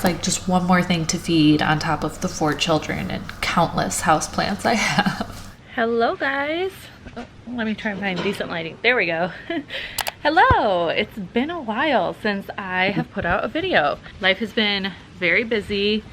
like just one more thing to feed on top of the 4 children and countless houseplants I have. Hello guys. Oh, let me try and find decent lighting. There we go. Hello. It's been a while since I have put out a video. Life has been very busy,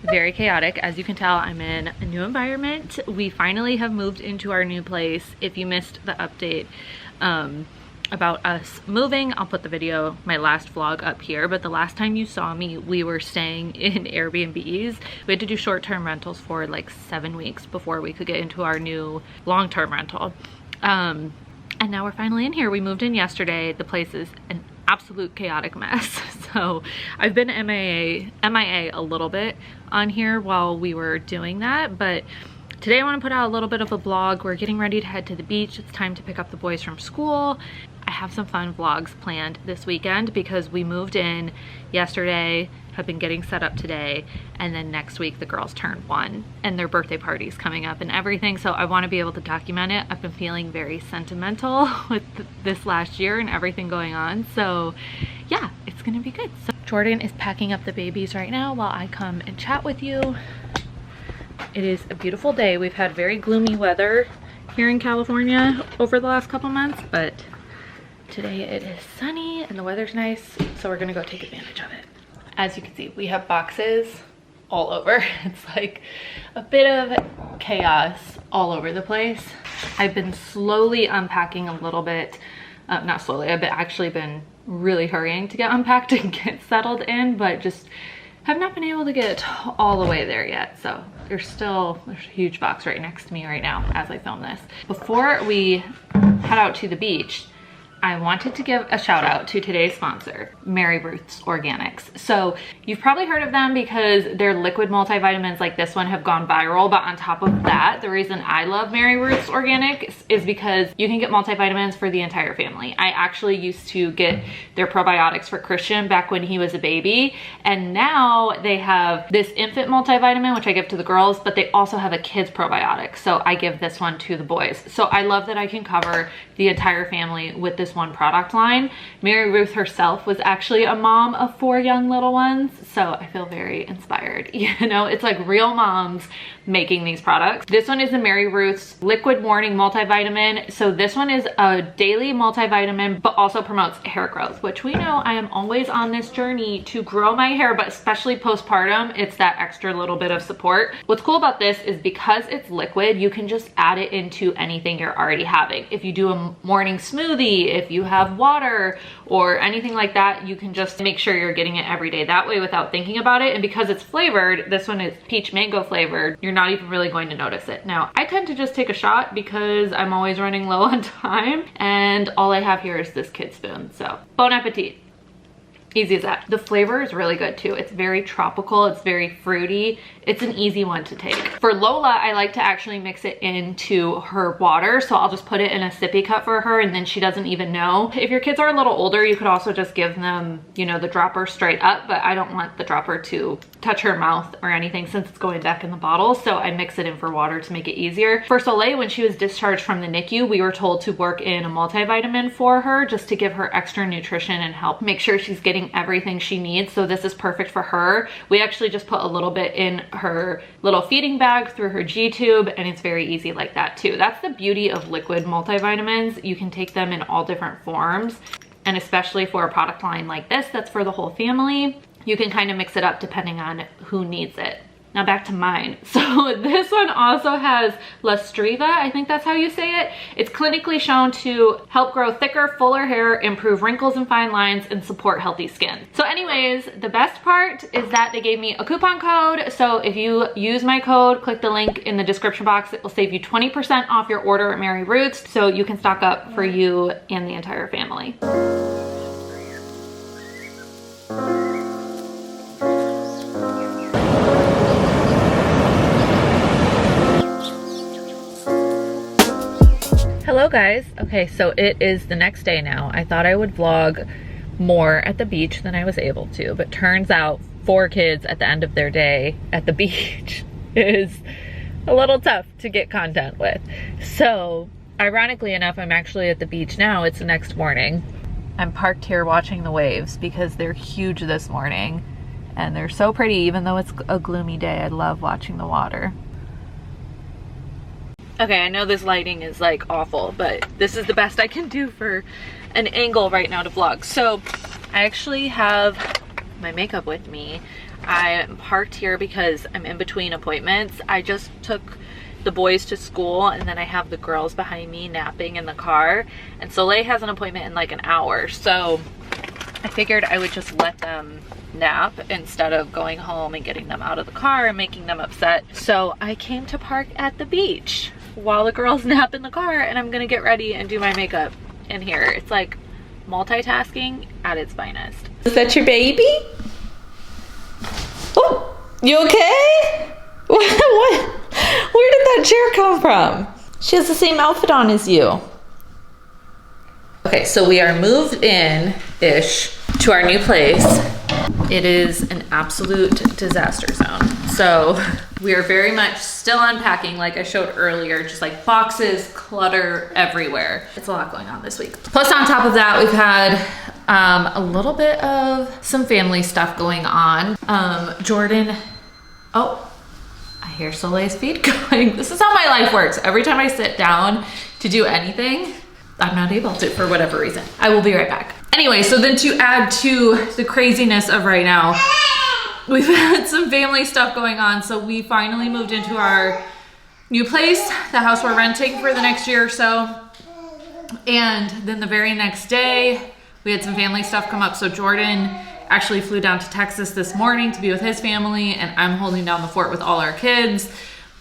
very chaotic. As you can tell, I'm in a new environment. We finally have moved into our new place. If you missed the update about us moving, I'll put the video, my last vlog, up here. But the last time you saw me, we were staying in Airbnbs. We had to do short-term rentals for like 7 weeks before we could get into our new long-term rental. And now we're finally in here. We moved in yesterday. The place is an absolute chaotic mess. So I've been MIA a little bit on here while we were doing that, but today I want to put out a little bit of a vlog. We're getting ready to head to the beach. It's time to pick up the boys from school. I have some fun vlogs planned this weekend because we moved in yesterday, have been getting set up today, and then next week the girls turn 1 and their birthday party's coming up and everything. So I want to be able to document it. I've been feeling very sentimental with this last year and everything going on. So yeah, it's gonna be good. So Jordan is packing up the babies right now while I come and chat with you. It is a beautiful day. We've had very gloomy weather here in California over the last couple months, but today it is sunny and the weather's nice, so we're gonna go take advantage of it. As you can see, we have boxes all over. It's like a bit of chaos all over the place. I've been slowly unpacking a little bit, not slowly, I've actually been really hurrying to get unpacked and get settled in, but just have not been able to get all the way there yet. So there's a huge box right next to me right now as I film this. Before we head out to the beach, I wanted to give a shout out to today's sponsor, Mary Ruth's Organics. So you've probably heard of them because their liquid multivitamins like this one have gone viral, but on top of that, the reason I love Mary Ruth's Organics is because you can get multivitamins for the entire family. I actually used to get their probiotics for Christian back when he was a baby, and now they have this infant multivitamin, which I give to the girls, but they also have a kids probiotic. So I give this one to the boys. So I love that I can cover the entire family with this one product line. Mary Ruth herself was actually a mom of 4 young little ones, so I feel very inspired. You know, it's like real moms making these products. This one is the Mary Ruth's Liquid Morning Multivitamin. So this one is a daily multivitamin, but also promotes hair growth, which we know I am always on this journey to grow my hair, but especially postpartum, it's that extra little bit of support. What's cool about this is because it's liquid, you can just add it into anything you're already having. If you do a morning smoothie, if you have water or anything like that, you can just make sure you're getting it every day that way without thinking about it. And because it's flavored, this one is peach mango flavored, you're not even really going to notice it. Now, I tend to just take a shot because I'm always running low on time, and all I have here is this kid spoon. So bon appetit. Easy as that. The flavor is really good too. It's very tropical, it's very fruity. It's an easy one to take. For Lola, I like to actually mix it into her water. So I'll just put it in a sippy cup for her and then she doesn't even know. If your kids are a little older, you could also just give them, you know, the dropper straight up, but I don't want the dropper to touch her mouth or anything since it's going back in the bottle. So I mix it in for water to make it easier. For Soleil, when she was discharged from the NICU, we were told to work in a multivitamin for her just to give her extra nutrition and help make sure she's getting everything she needs. So this is perfect for her. We actually just put a little bit in her little feeding bag through her G-tube, and it's very easy like that too. That's the beauty of liquid multivitamins. You can take them in all different forms, and especially for a product line like this that's for the whole family, you can kind of mix it up depending on who needs it. Now back to mine. So this one also has Lustriva, I think that's how you say it. It's clinically shown to help grow thicker, fuller hair, improve wrinkles and fine lines, and support healthy skin. So anyways, the best part is that they gave me a coupon code. So if you use my code, click the link in the description box, it will save you 20% off your order at Mary Ruth's, so you can stock up for you and the entire family. Hello guys. Okay, so it is the next day now. I thought I would vlog more at the beach than I was able to, but turns out 4 kids at the end of their day at the beach is a little tough to get content with. So ironically enough, I'm actually at the beach now. It's the next morning. I'm parked here watching the waves because they're huge this morning, and they're so pretty even though it's a gloomy day. I love watching the water. Okay, I know this lighting is like awful, but this is the best I can do for an angle right now to vlog. So I actually have my makeup with me. I'm parked here because I'm in between appointments. I just took the boys to school and then I have the girls behind me napping in the car, and Soleil has an appointment in like an hour, so I figured I would just let them nap instead of going home and getting them out of the car and making them upset. So I came to park at the beach while the girls nap in the car, and I'm gonna get ready and do my makeup in here. It's like multitasking at its finest. Is that your baby? Oh, you okay? What? Where did that chair come from? She has the same outfit on as you. Okay, so we are moved in-ish to our new place. It is an absolute disaster zone. So we are very much still unpacking, like I showed earlier, just like boxes, clutter everywhere. It's a lot going on this week. Plus on top of that, we've had a little bit of some family stuff going on. Jordan, oh, I hear Soleil's feet going. This is how my life works. Every time I sit down to do anything, I'm not able to for whatever reason. I will be right back. Anyway, so then to add to the craziness of right now, we've had some family stuff going on. So we finally moved into our new place, the house we're renting for the next year or so. And then the very next day, we had some family stuff come up. So Jordan actually flew down to Texas this morning to be with his family, and I'm holding down the fort with all our kids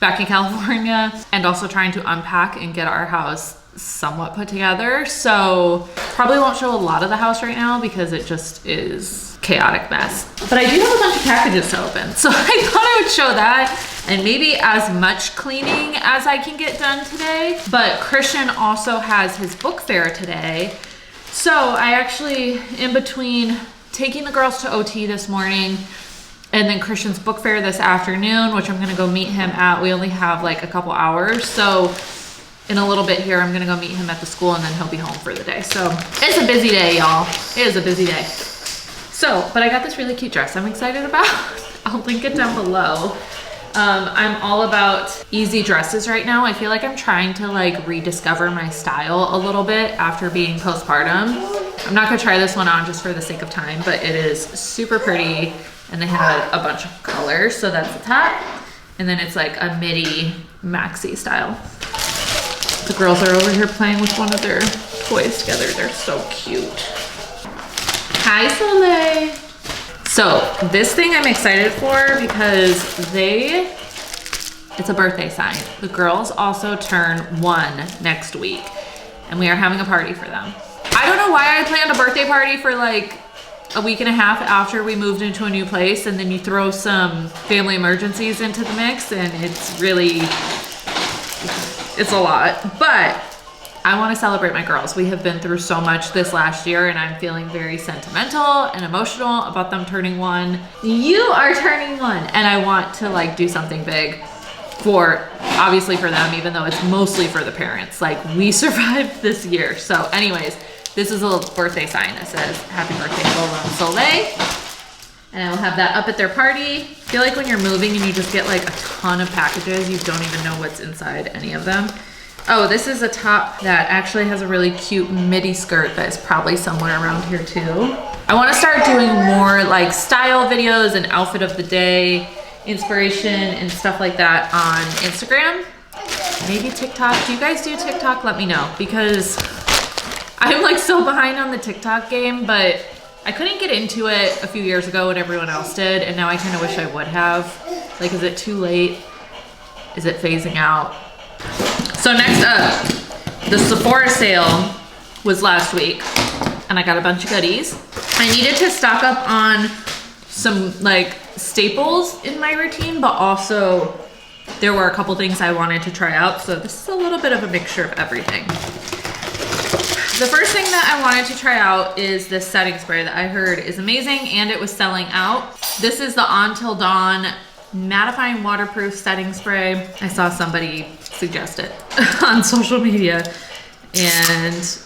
back in California, and also trying to unpack and get our house somewhat put together. So probably won't show a lot of the house right now because it just is chaotic mess. But I do have a bunch of packages to open, so I thought I would show that, and maybe as much cleaning as I can get done today. But Christian also has his book fair today, so I actually, in between taking the girls to OT this morning and then Christian's book fair this afternoon, which I'm gonna go meet him at, we only have like a couple hours, so in a little bit here I'm gonna go meet him at the school, and then he'll be home for the day. So it's a busy day, y'all. It is a busy day. So, but I got this really cute dress I'm excited about. I'll link it down below. I'm all about easy dresses right now. I feel like I'm trying to like rediscover my style a little bit after being postpartum. I'm not gonna try this one on just for the sake of time, but it is super pretty, and they had a bunch of colors. So that's the top, and then it's like a midi maxi style. The girls are over here playing with one of their toys together. They're so cute. Hi, Soleil. So this thing I'm excited for because it's a birthday sign. The girls also turn 1 next week, and we are having a party for them. I don't know why I planned a birthday party for like a week and a half after we moved into a new place, and then you throw some family emergencies into the mix, and it's a lot. But I want to celebrate my girls. We have been through so much this last year, and I'm feeling very sentimental and emotional about them turning 1. You are turning 1, and I want to like do something big obviously for them, even though it's mostly for the parents. Like, we survived this year. So anyways, this is a little birthday sign that says happy birthday Soleil, and I will have that up at their party. I feel like when you're moving and you just get like a ton of packages, you don't even know what's inside any of them. Oh, this is a top that actually has a really cute midi skirt that is probably somewhere around here too. I want to start doing more like style videos and outfit of the day, inspiration and stuff like that on Instagram. Maybe TikTok. Do you guys do TikTok? Let me know, because I'm like so behind on the TikTok game, but I couldn't get into it a few years ago when everyone else did, and now I kind of wish I would have. Like, is it too late? Is it phasing out? So next up, the Sephora sale was last week, and I got a bunch of goodies. I needed to stock up on some like staples in my routine, but also there were a couple things I wanted to try out. So this is a little bit of a mixture of everything. The first thing that I wanted to try out is this setting spray that I heard is amazing, and it was selling out. This is the Until Dawn mattifying waterproof setting spray. I saw somebody suggest it on social media, and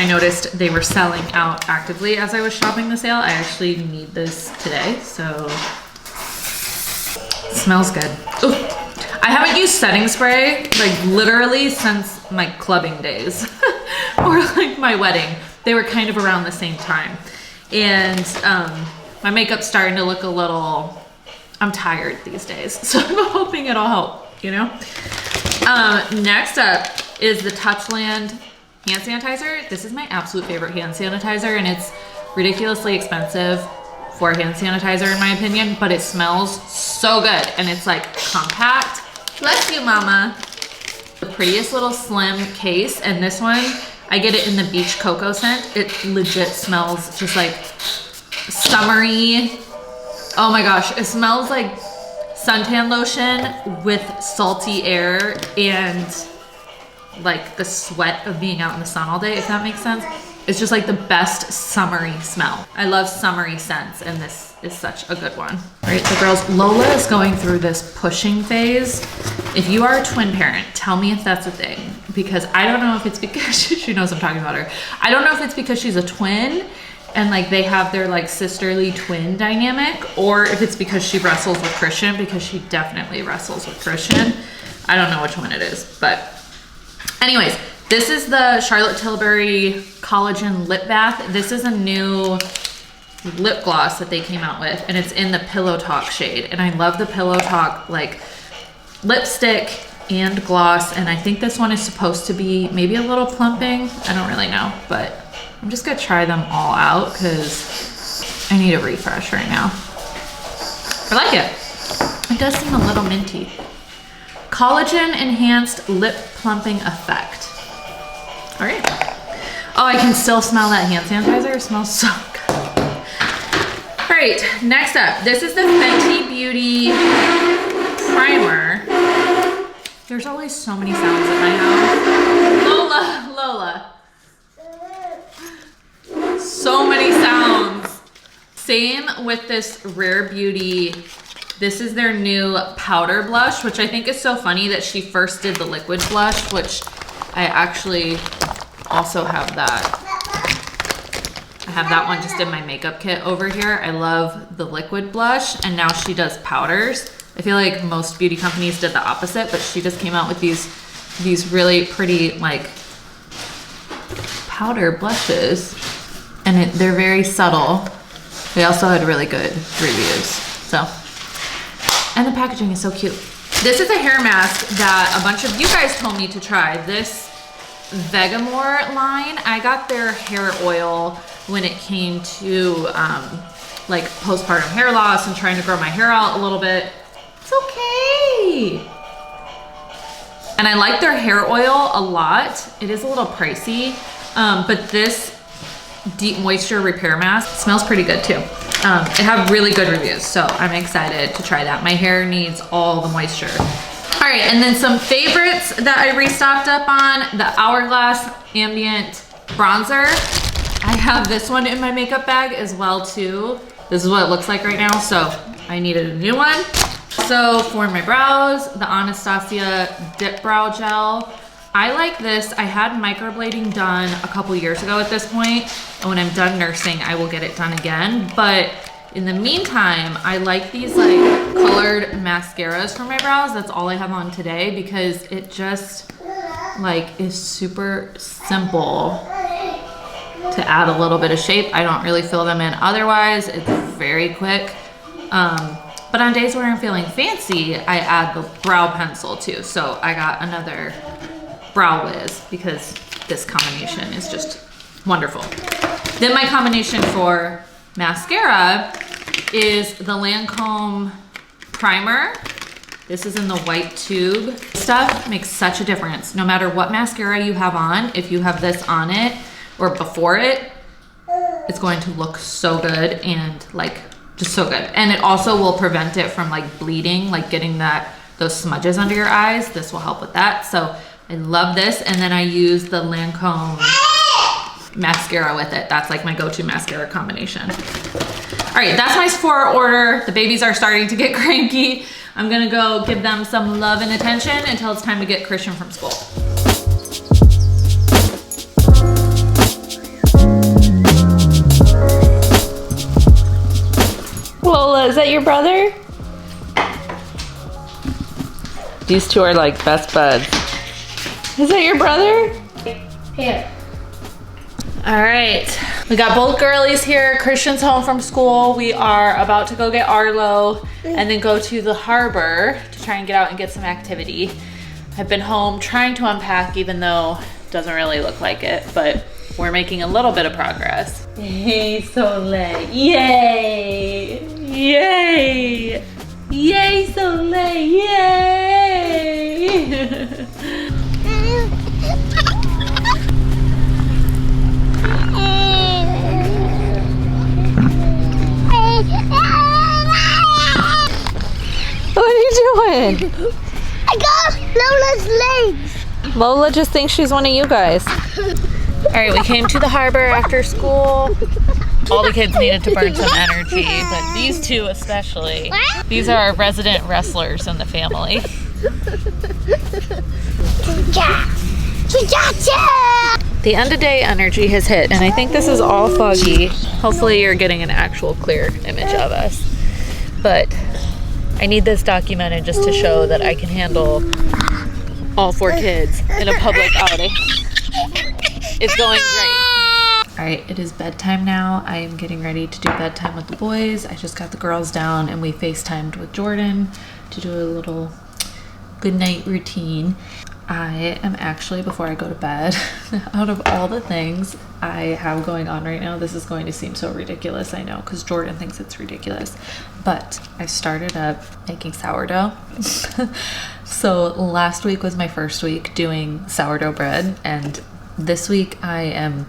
I noticed they were selling out actively as I was shopping the sale. I actually need this today, so it smells good. Ooh. I haven't used setting spray like literally since my clubbing days or like my wedding. They were kind of around the same time. And my makeup's starting to look a little, I'm tired these days. So I'm hoping it'll help, you know? Next up is the Touchland hand sanitizer. This is my absolute favorite hand sanitizer, and it's ridiculously expensive for hand sanitizer in my opinion, but it smells so good, and it's like compact. Bless you, mama. The prettiest little slim case, and this one, I get it in the beach cocoa scent. It legit smells just like summery. Oh my gosh, it smells like suntan lotion with salty air and like the sweat of being out in the sun all day, if that makes sense. It's just like the best summery smell. I love summery scents, and this is such a good one. All right, so girls, Lola is going through this pushing phase. If you are a twin parent, tell me if that's a thing, because I don't know if it's because she knows I'm talking about her. I don't know if it's because she's a twin and like they have their like sisterly twin dynamic, or if it's because she wrestles with Christian, because she definitely wrestles with Christian. I don't know which one it is, but anyways, this is the Charlotte Tilbury Collagen Lip Bath. This is a new lip gloss that they came out with, and it's in the Pillow Talk shade. And I love the Pillow Talk like lipstick and gloss, and I think this one is supposed to be maybe a little plumping. I don't really know, but I'm just gonna try them all out because I need a refresh right now. I like it. It does seem a little minty. Collagen enhanced lip plumping effect. All right. Oh, I can still smell that hand sanitizer. It smells so good. All right, next up, this is the Fenty Beauty primer. There's always so many sounds at my house. Lola. So many sounds. Same with this Rare Beauty. This is their new powder blush, which I think is so funny that she first did the liquid blush, which I actually also have that. I have that one just in my makeup kit over here. I love the liquid blush, and now she does powders. I feel like most beauty companies did the opposite, but she just came out with these really pretty like powder blushes, and they're very subtle. They also had really good reviews. So, and the packaging is so cute. This is a hair mask that a bunch of you guys told me to try. This Vegamore line. I got their hair oil when it came to like postpartum hair loss and trying to grow my hair out a little bit. It's okay. And I like their hair oil a lot. It is a little pricey, but this deep moisture repair mask smells pretty good too. It had really good reviews, so I'm excited to try that. My hair needs all the moisture. All right, and then some favorites that I restocked up on, the Hourglass Ambient Bronzer. I have this one in my makeup bag as well too. This is what it looks like right now, so I needed a new one. So for my brows, the Anastasia Dip Brow Gel. I like this. I had microblading done a couple years ago at this point, and when I'm done nursing, I will get it done again. But in the meantime, I like these like colored mascaras for my brows. That's all I have on today because it just like is super simple to add a little bit of shape. I don't really fill them in otherwise. It's very quick. But on days where I'm feeling fancy, I add the brow pencil too. So I got another Brow Wiz because this combination is just wonderful. Then my combination for mascara is the Lancome primer. This is in the white tube. Stuff makes such a difference. No matter what mascara you have on, if you have this on it or before it, it's going to look so good and like just so good. And it also will prevent it from like bleeding, like getting those smudges under your eyes. This will help with that. So I love this. And then I use the Lancome mascara with it. That's like my go-to mascara combination. All right, that's my Sephora order. The babies are starting to get cranky. I'm gonna go give them some love and attention until it's time to get Christian from school. Lola, is that your brother? These two are like best buds. Is that your brother? Here. All right, we got both girlies here. Christian's home from school. We are about to go get Arlo and then go to the harbor to try and get out and get some activity. I've been home trying to unpack, even though it doesn't really look like it, but we're making a little bit of progress. Hey, Soleil, yay! Yay! Yay, Soleil, yay! What are you doing? I got Lola's legs. Lola just thinks she's one of you guys. All right, we came to the harbor after school. All the kids needed to burn some energy, but these two especially. These are our resident wrestlers in the family. The end of day energy has hit, and I think this is all foggy. Hopefully you're getting an actual clear image of us. But I need this documented just to show that I can handle all 4 kids in a public outing. It's going great. All right, it is bedtime now. I am getting ready to do bedtime with the boys. I just got the girls down and we FaceTimed with Jordan to do a little good night routine. I am actually, before I go to bed, out of all the things I have going on right now, this is going to seem so ridiculous, I know, because Jordan thinks it's ridiculous, but I started up making sourdough. So last week was my first week doing sourdough bread, and this week I am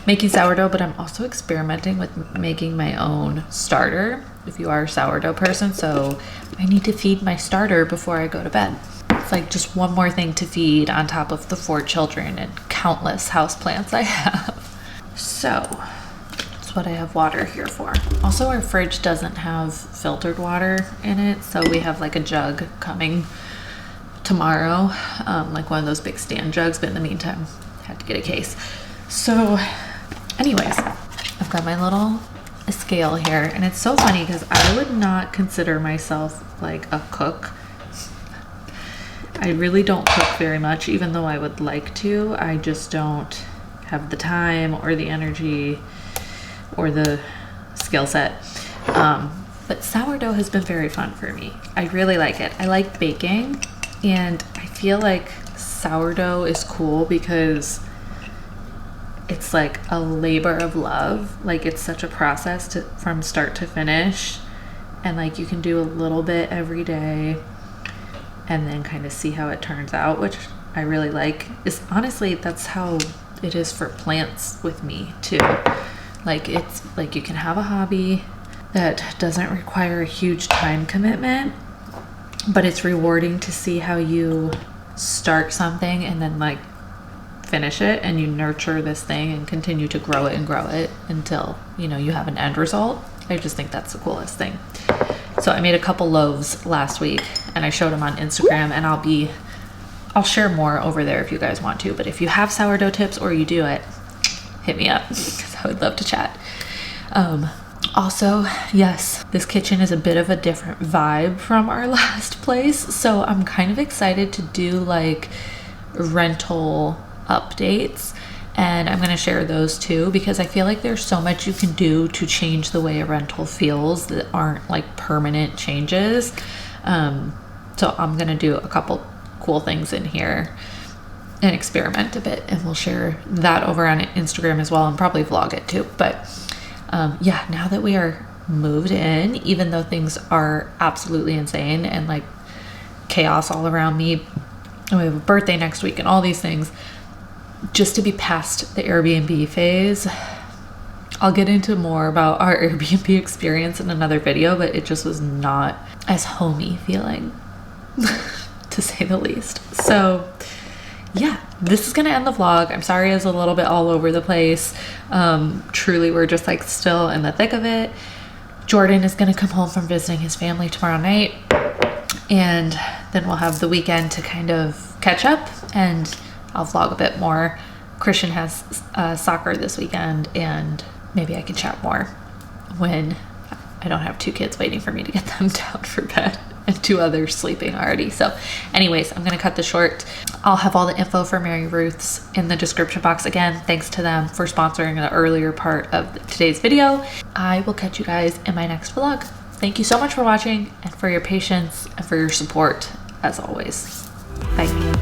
making sourdough, but I'm also experimenting with making my own starter, if you are a sourdough person, so I need to feed my starter before I go to bed. It's like just one more thing to feed on top of the 4 children and countless houseplants I have. So that's what I have water here for. Also, our fridge doesn't have filtered water in it, so we have like a jug coming tomorrow, like one of those big stand jugs, but in the meantime, I had to get a case. So anyways, I've got my little scale here, and it's so funny because I would not consider myself like a cook. I really don't cook very much, even though I would like to. I just don't have the time or the energy or the skill set. But sourdough has been very fun for me. I really like it. I like baking, and I feel like sourdough is cool because it's like a labor of love. Like, it's such a process from start to finish, and like you can do a little bit every day and then kind of see how it turns out, which I really like. Is honestly, that's how it is for plants with me too. Like, it's like you can have a hobby that doesn't require a huge time commitment, but it's rewarding to see how you start something and then like finish it, and you nurture this thing and continue to grow it until, you know, you have an end result. I just think that's the coolest thing. So I made a couple loaves last week and I showed them on Instagram, and I'll share more over there if you guys want to, but if you have sourdough tips or you do it, hit me up because I would love to chat. Also, yes, this kitchen is a bit of a different vibe from our last place, so I'm kind of excited to do like rental updates, and I'm going to share those too, because I feel like there's so much you can do to change the way a rental feels that aren't like permanent changes. So I'm going to do a couple cool things in here and experiment a bit, and we'll share that over on Instagram as well, and probably vlog it too. But yeah, now that we are moved in, even though things are absolutely insane and like chaos all around me, and we have a birthday next week and all these things, just to be past the Airbnb phase. I'll get into more about our Airbnb experience in another video, but it just was not as homey feeling to say the least. So yeah, this is gonna end the vlog. I'm sorry it's a little bit all over the place. Truly, we're just like still in the thick of it. Jordan is gonna come home from visiting his family tomorrow night, and then we'll have the weekend to kind of catch up, and I'll vlog a bit more. Christian has soccer this weekend, and maybe I can chat more when I don't have 2 kids waiting for me to get them down for bed and 2 others sleeping already. So anyways, I'm gonna cut this short. I'll have all the info for Mary Ruth's in the description box. Again, thanks to them for sponsoring the earlier part of today's video. I will catch you guys in my next vlog. Thank you so much for watching and for your patience and for your support as always. Bye.